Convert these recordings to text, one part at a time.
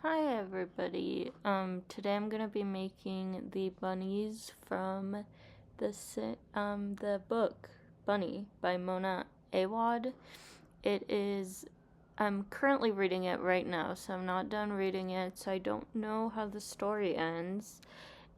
Hi everybody. Today I'm gonna be making the bunnies from the book Bunny by Mona Awad. I'm currently reading it right now, so I'm not done reading it, so I don't know how the story ends,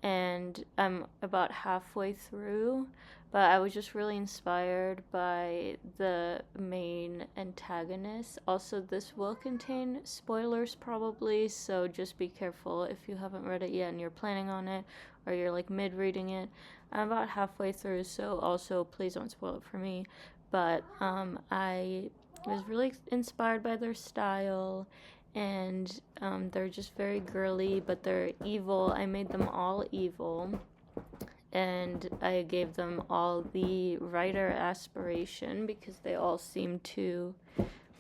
and I'm about halfway through, but I was just really inspired by the main antagonist. Also, this will contain spoilers probably, so just be careful if you haven't read it yet and you're planning on it, or you're like mid reading it. I'm about halfway through, so also please don't spoil it for me. But I was really inspired by their style, and they're just very girly, but they're evil. I made them all evil, and I gave them all the writer aspiration because they all seem to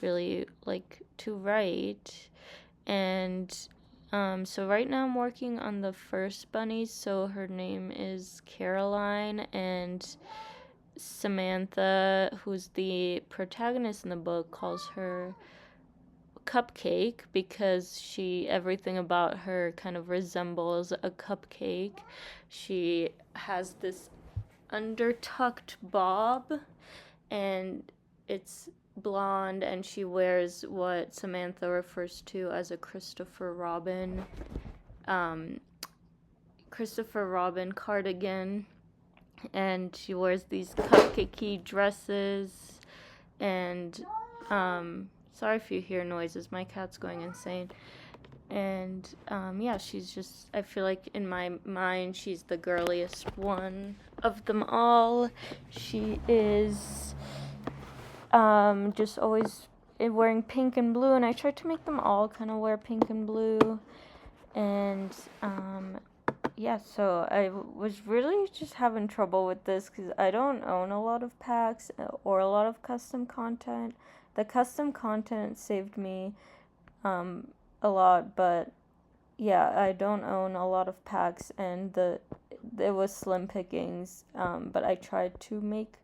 really like to write. And so right now I'm working on the first bunny. So her name is Caroline, and Samantha, who's the protagonist in the book, calls her Cupcake because everything about her kind of resembles a cupcake. She has this undertucked bob, and it's blonde, and she wears what Samantha refers to as a um, Christopher Robin cardigan, and she wears these cupcakey dresses, and sorry if you hear noises, my cat's going insane. And yeah, she's just, I feel like in my mind she's the girliest one of them all. She is just always wearing pink and blue, and I tried to make them all kind of wear pink and blue. And yeah, so I was really just having trouble with this because I don't own a lot of packs or a lot of custom content. The custom content saved me a lot, but yeah, I don't own a lot of packs, and it was slim pickings. But I tried to make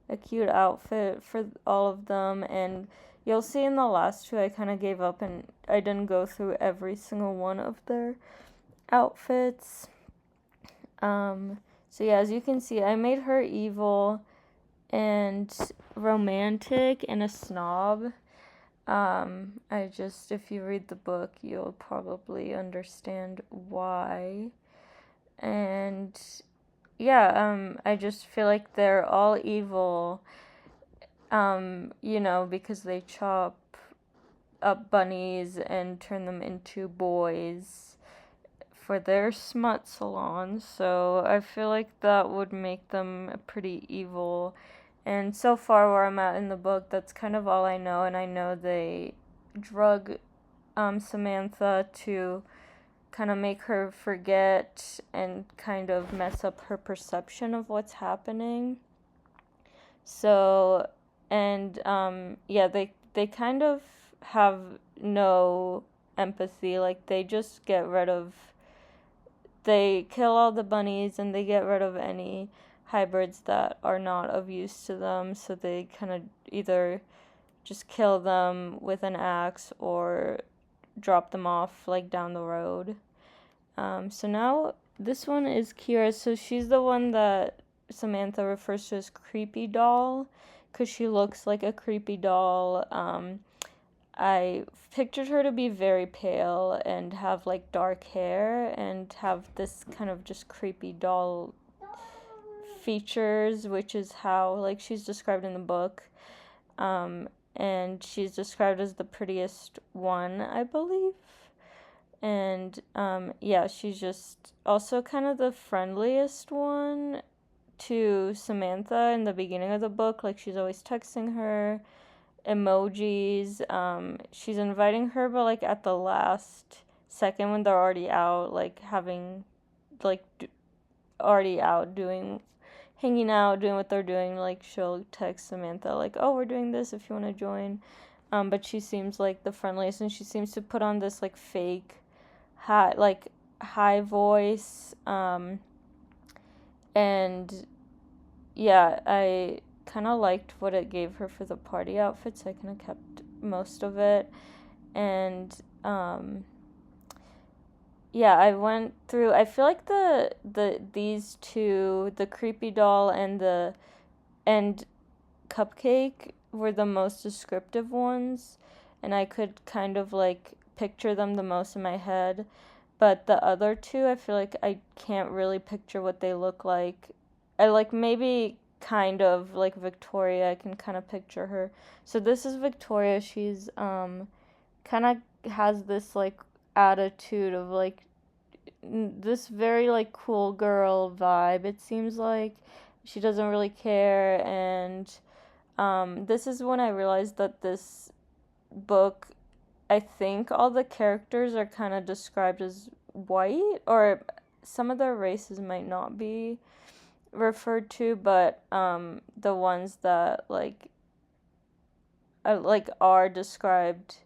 a cute outfit for all of them, and you'll see in the last two I kind of gave up and I didn't go through every single one of their outfits. So yeah, as you can see, I made her evil and romantic and a snob. If you read the book, you'll probably understand why. And yeah, I just feel like they're all evil, because they chop up bunnies and turn them into boys for their smut salon. So I feel like that would make them pretty evil. And so far, where I'm at in the book, that's kind of all I know. And I know they drug Samantha to kind of make her forget and kind of mess up her perception of what's happening. So, and yeah, they kind of have no empathy. Like, they just they kill all the bunnies and they get rid of any hybrids that are not of use to them. So they kind of either just kill them with an axe or drop them off like down the road. So now this one is Kira. So she's the one that Samantha refers to as creepy doll because she looks like a creepy doll. I pictured her to be very pale and have like dark hair and have this kind of just creepy doll features, which is how like she's described in the book. And she's described as the prettiest one, I believe. And yeah, she's just also kind of the friendliest one to Samantha in the beginning of the book. Like, she's always texting her emojis. She's inviting her, but like at the last second when they're already out, like having like already out hanging out, doing what they're doing, like she'll text Samantha like, oh, we're doing this if you want to join. But she seems like the friendliest, and she seems to put on this like fake high voice. And yeah, I kind of liked what it gave her for the party outfit, so I kind of kept most of it. And yeah, I went through. I feel like these two, the creepy doll and Cupcake, were the most descriptive ones, and I could kind of like picture them the most in my head. But the other two, I feel like I can't really picture what they look like. I like maybe kind of like Victoria, I can kind of picture her. So this is Victoria. She's kind of has this like attitude of like this very like cool girl vibe. It seems like she doesn't really care, and this is when I realized that this book, I think all the characters are kind of described as white, or some of their races might not be referred to, but the ones that like are described,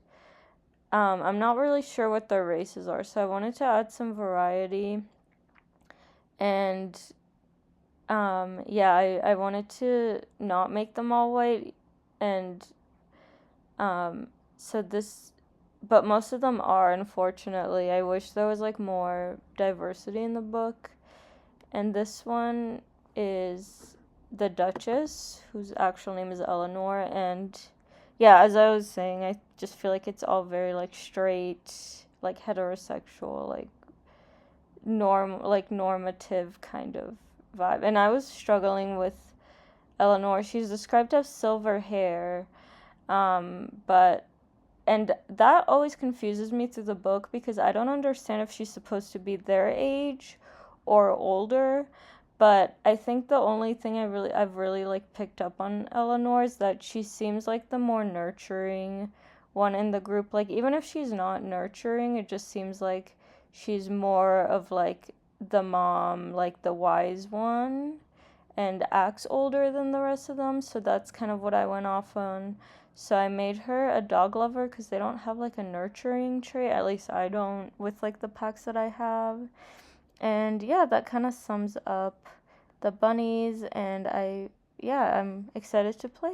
I'm not really sure what their races are, so I wanted to add some variety. And yeah, I wanted to not make them all white, and um, so this, but most of them are, unfortunately. I wish there was like more diversity in the book. And this one is the Duchess, whose actual name is Eleanor. And yeah, as I was saying, I just feel like it's all very like straight, like heterosexual, like normative kind of vibe. And I was struggling with Eleanor. She's described as silver hair, but and that always confuses me through the book because I don't understand if she's supposed to be their age or older. But I think the only thing I've really like picked up on Eleanor is that she seems like the more nurturing one in the group. Like even if she's not nurturing, it just seems like she's more of like the mom, like the wise one, and acts older than the rest of them. So that's kind of what I went off on. So I made her a dog lover because they don't have like a nurturing trait. At least I don't with like the packs that I have. And yeah, that kind of sums up the bunnies. And yeah, I'm excited to play.